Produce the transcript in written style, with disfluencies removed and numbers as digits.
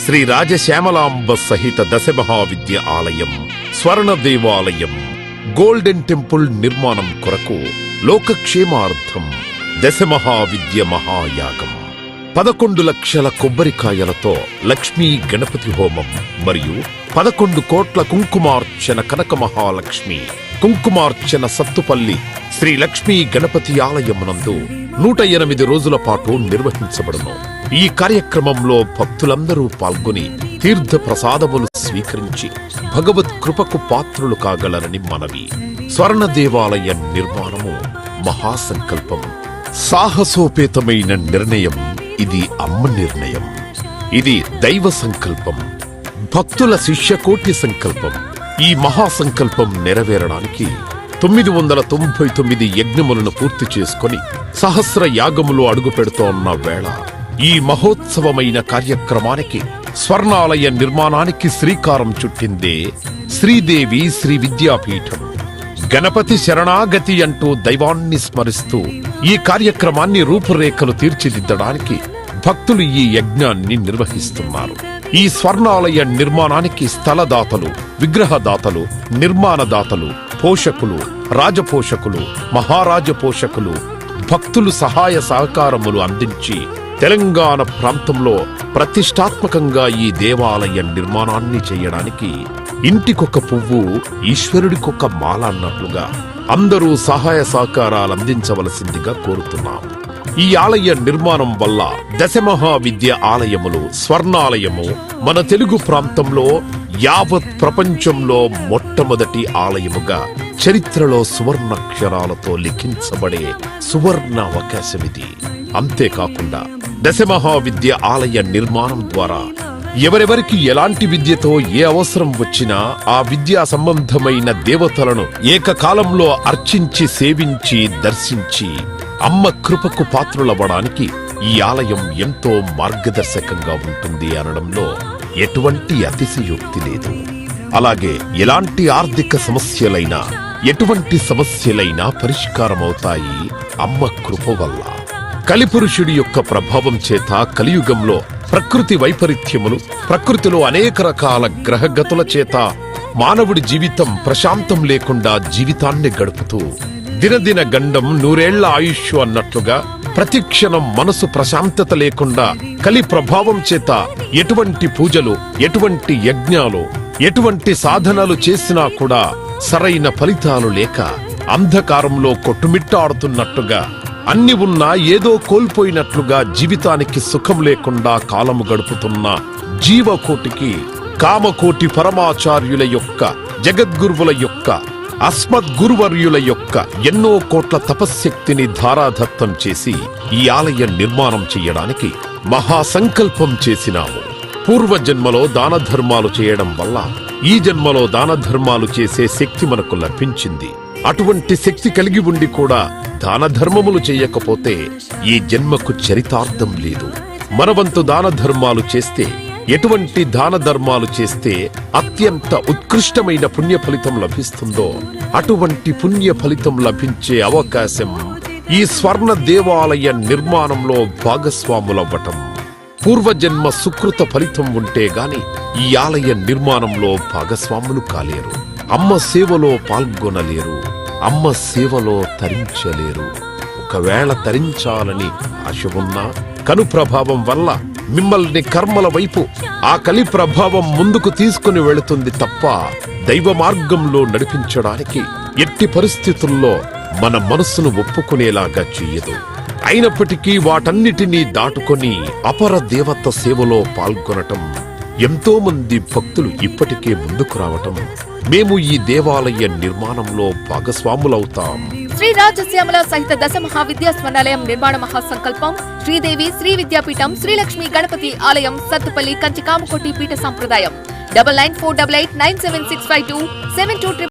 శ్రీ రాజశ్యామలాంబ సహిత దశమహావిద్య ఆలయం, స్వర్ణ దేవాలయం, గోల్డెన్ టెంపుల్ నిర్మాణం కొరకు లోకక్షేమార్థం దశమహావిద్య మహాయాగం, 11 లక్షల కొబ్బరికాయలతో లక్ష్మీ గణపతి హోమం మరియు 11 కోట్ల కుంకుమార్చన కనక మహాలక్ష్మి కుంకుమార్చన సత్తుపల్లి శ్రీ లక్ష్మీ గణపతి ఆలయమునందు 108 రోజుల పాటు నిర్వహించబడును. ఈ కార్యక్రమంలో భక్తులందరూ పాల్గొని తీర్థ ప్రసాదములు స్వీకరించి భగవత్ కృపకు పాత్రులు కాగలరని మనవి. స్వర్ణ దేవాలయ నిర్మాణము మహాసంకల్పం, సాహసోపేతమైన నిర్ణయం. ఇది అమ్మ నిర్ణయం, ఇది దైవ సంకల్పం, భక్తుల శిష్యకోటి సంకల్పం. ఈ మహాసంకల్పం నెరవేరడానికి 999 యజ్ఞములను పూర్తి చేసుకుని సహస్ర యాగములు అడుగు పెడుతోన్న వేళ ఈ మహోత్సవమైన కార్యక్రమానికి స్వర్ణాలయ నిర్మాణానికి శ్రీకారం చుట్టిందే శ్రీదేవి శ్రీ విద్యాపీఠం. గణపతి శరణాగతి అంటూ దైవాన్ని స్మరిస్తూ ఈ కార్యక్రమాన్ని రూపురేఖలు తీర్చిదిద్దడానికి భక్తులు ఈ యజ్ఞాన్ని నిర్వహిస్తున్నారు. ఈ స్వర్ణాలయ నిర్మాణానికి స్థలదాతలు, విగ్రహదాతలు, నిర్మాణదాతలు, పోషకులు, రాజపోషకులు, మహారాజ పోషకులు, భక్తులు సహాయ సహకారములు అందించి తెలంగాణ ప్రాంతంలో ప్రతిష్టాత్మకంగా ఈ దేవాలయ నిర్మాణాన్ని చేయడానికి ఇంటికొక పువ్వు ఈశ్వరుడికొక మాల అన్నట్లుగా అందరూ సహాయ సహకారాలు అందించవలసిందిగా కోరుతున్నాం. ఈ ఆలయ నిర్మాణం వల్ల దశమహావిద్య ఆలయములు, స్వర్ణాలయము మన తెలుగు ప్రాంతంలో యావత్ ప్రపంచంలో మొట్టమొదటి ఆలయముగా చరిత్రలో సువర్ణాక్షరాలతో లిఖించబడే సువర్ణ అవకాశమిది. అంతేకాకుండా దశమహావిద్య ఆలయ నిర్మాణం ద్వారా ఎవరెవరికి ఎలాంటి విద్యతో ఏ అవసరం వచ్చినా ఆ విద్యా సంబంధమైన దేవతలను ఏకకాలంలో అర్చించి, సేవించి, దర్శించి అమ్మ కృపకు పాత్రులవ్వడానికి ఈ ఆలయం ఎంతో మార్గదర్శకంగా ఉంటుంది అనడంలో ఎటువంటి అతిశయోక్తి లేదు. అలాగే ఎలాంటి ఆర్థిక సమస్యలైనా, ఎటువంటి సమస్యలైనా పరిష్కారమవుతాయి అమ్మ కృప వల్ల. కలిపురుషుడి యొక్క ప్రభావం చేత కలియుగంలో ప్రకృతి వైపరీత్యములు, ప్రకృతిలో అనేక రకాల గ్రహగతుల చేత మానవుడి జీవితం ప్రశాంతం లేకుండా జీవితాన్ని గడుపుతూ దినదిన గండం 100 ఏళ్ల ఆయుష్ అన్నట్లుగా ప్రతిక్షణం మనసు ప్రశాంతత లేకుండా కలి ప్రభావం చేత ఎటువంటి పూజలు, ఎటువంటి యజ్ఞాలు, ఎటువంటి సాధనలు చేసినా కూడా సరైన ఫలితాలు లేక అంధకారంలో కొట్టుమిట్టాడుతున్నట్టుగా, అన్ని ఉన్నా ఏదో కోల్పోయినట్లుగా జీవితానికి సుఖం లేకుండా కాలము గడుపుతున్న జీవకోటికి కామకోటి పరమాచార్యుల యొక్క, జగద్గురువుల యొక్క, అస్మద్గురువర్యుల యొక్క ఎన్నో కోట్ల తపశ్శక్తిని ధారాదత్తం చేసి ఈ ఆలయ నిర్మాణం చెయ్యడానికి మహాసంకల్పం చేసినాము. పూర్వజన్మలో దాన ధర్మాలు చేయడం వల్ల ఈ జన్మలో దాన ధర్మాలు చేసే శక్తి మనకు లభించింది. అటువంటి శక్తి కలిగి ఉండి కూడా దాన ధర్మములు చెయ్యకపోతే ఈ జన్మకు చరితార్థం లేదు. మనవంతు దాన ధర్మాలు చేస్తే, ఎటువంటి దాన ధర్మాలు చేస్తే అత్యంత ఉత్కృష్టమైన పుణ్య ఫలితం లభిస్తుందో అటువంటి పుణ్య ఫలితం లభించే అవకాశం ఈ స్వర్ణ దేవాలయ నిర్మాణంలో భాగస్వాములవ్వటం. పూర్వజన్మ సుకృత ఫలితం ఉంటే గాని ఈ ఆలయ నిర్మాణంలో భాగస్వాములు కాలేరు, అమ్మ సేవలో పాల్గొనలేరు, అమ్మ సేవలో తరించలేరు. ఒకవేళ తరించాలని ఆశ ఉన్నా కను ప్రభావం వల్ల మిమ్మల్ని కర్మల వైపు ఆ కలి ప్రభావం ముందుకు తీసుకుని వెళుతుంది తప్ప దైవ మార్గంలో నడిపించడానికి ఎట్టి పరిస్థితుల్లో మన మనస్సును ఒప్పుకునేలాగా చెయ్యదు. అయినప్పటికీ వాటన్నిటినీ దాటుకొని అపర దేవత సేవలో పాల్గొనటం, ఎంతో మంది భక్తులు ఇప్పటికే ముందుకు రావటం, మేము ఈ దేవాలయ నిర్మాణంలో భాగస్వాములవుతాం. శ్రీ రాజశ్యామల సహిత దశమహావిద్యా స్వర్ణాలయం నిర్మాణ మహాసంకల్పం. శ్రీదేవి శ్రీ విద్యాపీఠం, శ్రీ లక్ష్మీ గణపతి ఆలయం, సత్తుపల్లి, కంచి కామకోటి పీఠ సంప్రదాయం. 9948897652 72